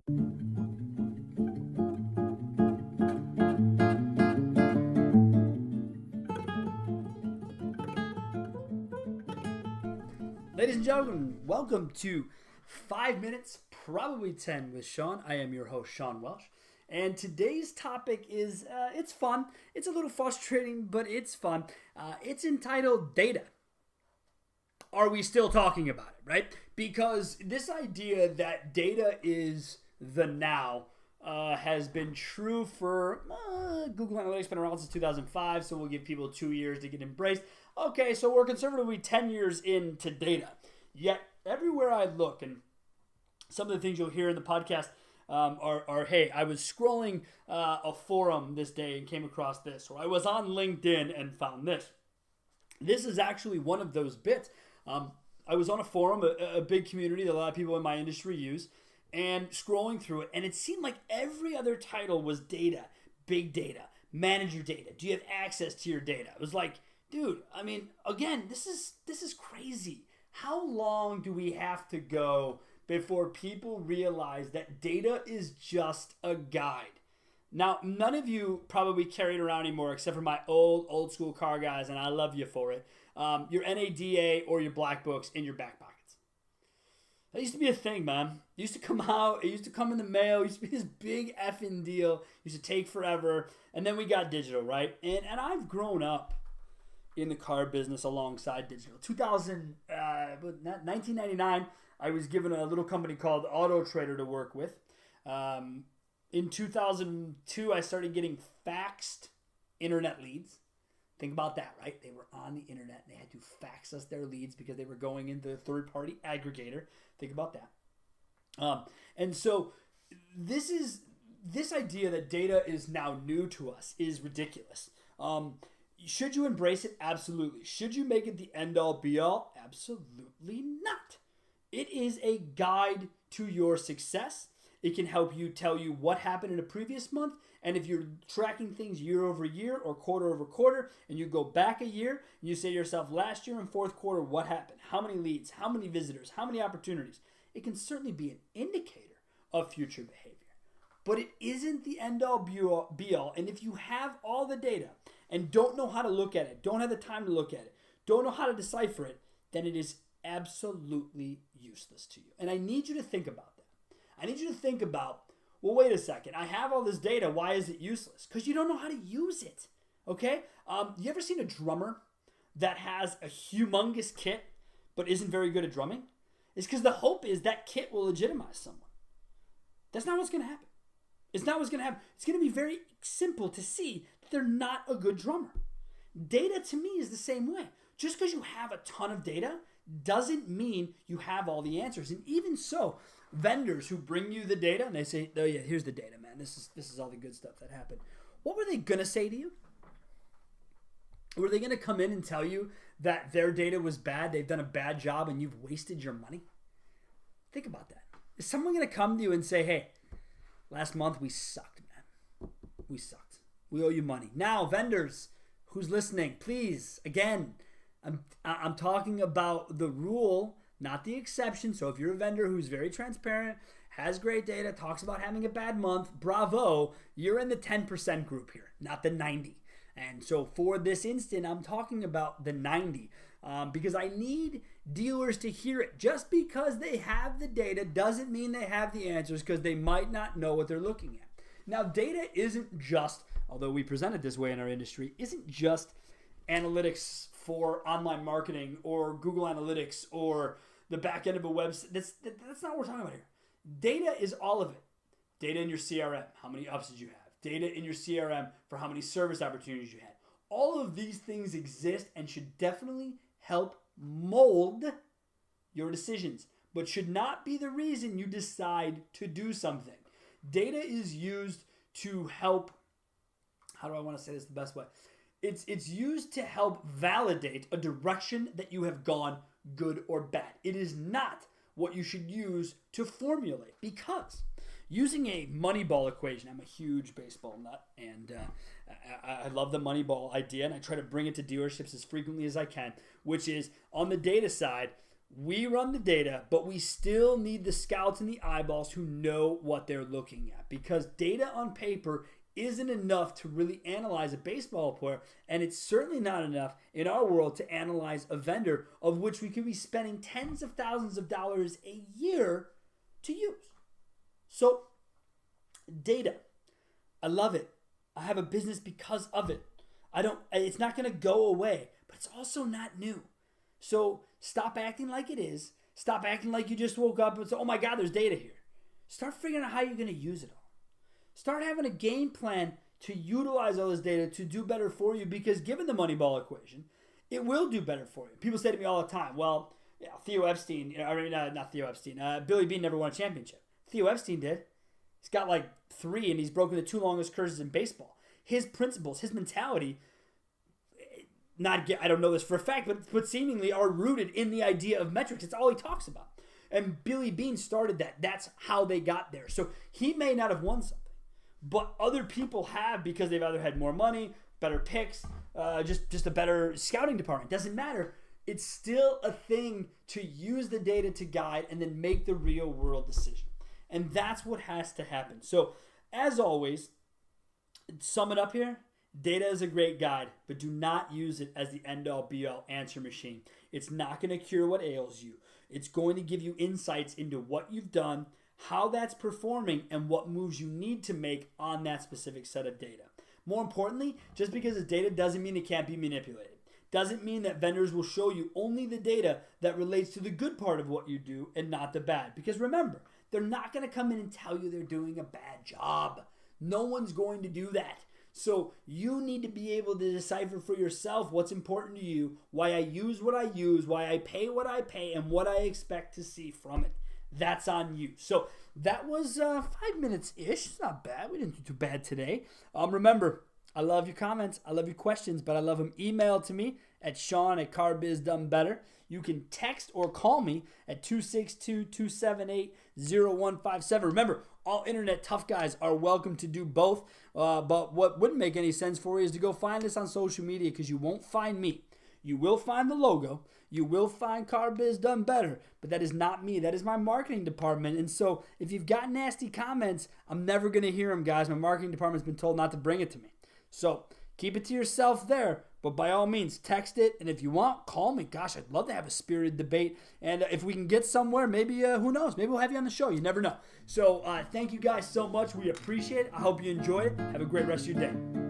Ladies and gentlemen, welcome to 5 Minutes, probably 10 with Sean. I am your host, Sean Welsh. And today's topic is, it's fun. It's a little frustrating, but it's fun. It's entitled Data. Are we still talking about it, right? Because this idea that data is the now has been true for Google Analytics, been around since 2005, so we'll give people 2 years to get embraced. Okay, so we're conservatively 10 years into data. Yet, everywhere I look, and some of the things you'll hear in the podcast are, hey, I was scrolling a forum this day and came across this, or I was on LinkedIn and found this. This is actually one of those bits. I was on a forum, a big community that a lot of people in my industry use, and scrolling through it, and it seemed like every other title was data, big data, manage your data. Do you have access to your data? It was like, dude, I mean, again, this is crazy. How long do we have to go before people realize that data is just a guide? Now, none of you probably carry it around anymore except for my old school car guys, and I love you for it. Your NADA or your black books in your back pockets. That used to be a thing, man. It used to come out. It used to come in the mail. It used to be this big effing deal. It used to take forever. And then we got digital, right? And I've grown up in the car business alongside digital. 1999, I was given a little company called Autotrader to work with. In 2002, I started getting faxed internet leads. Think about that, right? They were on the internet and they had to fax us their leads because they were going into a third-party aggregator. Think about that. And so this idea that data is now new to us is ridiculous. Should you embrace it? Absolutely. Should you make it the end-all, be-all? Absolutely not. It is a guide to your success. It can help you tell you what happened in a previous month. And if you're tracking things year over year or quarter over quarter, and you go back a year, and you say to yourself, last year in fourth quarter, what happened? How many leads? How many visitors? How many opportunities? It can certainly be an indicator of future behavior. But it isn't the end-all, be-all. And if you have all the data and don't know how to look at it, don't have the time to look at it, don't know how to decipher it, then it is absolutely useless to you. And I need you to think about that. I need you to think about, well, wait a second. I have all this data. Why is it useless? Because you don't know how to use it. Okay? You ever seen a drummer that has a humongous kit but isn't very good at drumming? It's because the hope is that kit will legitimize someone. That's not what's going to happen. It's not what's going to happen. It's going to be very simple to see that they're not a good drummer. Data to me is the same way. Just because you have a ton of data doesn't mean you have all the answers. And even so, vendors who bring you the data and they say, oh yeah, here's the data, man. This is all the good stuff that happened. What were they going to say to you? Were they going to come in and tell you that their data was bad, they've done a bad job, and you've wasted your money? Think about that. Is someone going to come to you and say, hey, last month we sucked, man. We sucked. We owe you money. Now, vendors who's listening, please, again, I'm talking about the rule, not the exception. So if you're a vendor who's very transparent, has great data, talks about having a bad month, bravo, you're in the 10% group here, not the 90. And so for this instant, I'm talking about the 90 because I need dealers to hear it. Just because they have the data doesn't mean they have the answers, because they might not know what they're looking at. Now, data isn't just, although we present it this way in our industry, isn't just analytics for online marketing or Google Analytics or the back end of a website. That's not what we're talking about here. Data is all of it. Data in your CRM, how many ups did you have? Data in your CRM for how many service opportunities you had. All of these things exist and should definitely help mold your decisions, but should not be the reason you decide to do something. Data is used to help, how do I want to say this the best way? It's used to help validate a direction that you have gone, good or bad. It is not what you should use to formulate, because using a Moneyball equation, I'm a huge baseball nut, and I love the Moneyball idea, and I try to bring it to dealerships as frequently as I can, which is, on the data side, We run the data, but we still need the scouts and the eyeballs who know what they're looking at, because data on paper isn't enough to really analyze a baseball player, and it's certainly not enough in our world to analyze a vendor of which we could be spending tens of thousands of dollars a year to use. So, data. I love it. I have a business because of it. It's not going to go away, but it's also not new. So stop acting like it is. Stop acting like you just woke up and said, oh my God, there's data here. Start figuring out how you're going to use it all. Start having a game plan to utilize all this data to do better for you, because given the Moneyball equation, it will do better for you. People say to me all the time, well, yeah, Billy Beane never won a championship. Theo Epstein did. He's got like 3 and he's broken the 2 longest curses in baseball. His principles, his mentality, I don't know this for a fact, but seemingly are rooted in the idea of metrics. It's all he talks about. And Billy Beane started that. That's how they got there. So he may not have won something, but other people have, because they've either had more money, better picks, just a better scouting department. Doesn't matter. It's still a thing to use the data to guide and then make the real world decision. And that's what has to happen. So as always, sum it up here. Data is a great guide, but do not use it as the end-all be-all answer machine. It's not going to cure what ails you. It's going to give you insights into what you've done, how that's performing, and what moves you need to make on that specific set of data. More importantly, just because it's data doesn't mean it can't be manipulated. Doesn't mean that vendors will show you only the data that relates to the good part of what you do and not the bad. Because remember, they're not going to come in and tell you they're doing a bad job. No one's going to do that. So you need to be able to decipher for yourself what's important to you, why I use what I use, why I pay what I pay, and what I expect to see from it. That's on you. So that was 5 minutes-ish. It's not bad. We didn't do too bad today. Remember, I love your comments. I love your questions, but I love them emailed to me at Sean@CarBizDoneBetter. You can text or call me at 262-278-0157. Remember, all internet tough guys are welcome to do both. But what wouldn't make any sense for you is to go find us on social media, because you won't find me. You will find the logo. You will find Car Biz Done Better, but that is not me. That is my marketing department. And so if you've got nasty comments, I'm never going to hear them, guys. My marketing department's been told not to bring it to me. So keep it to yourself there, but by all means, text it. And if you want, call me. Gosh, I'd love to have a spirited debate. And if we can get somewhere, maybe, who knows? Maybe we'll have you on the show. You never know. So thank you guys so much. We appreciate it. I hope you enjoy it. Have a great rest of your day.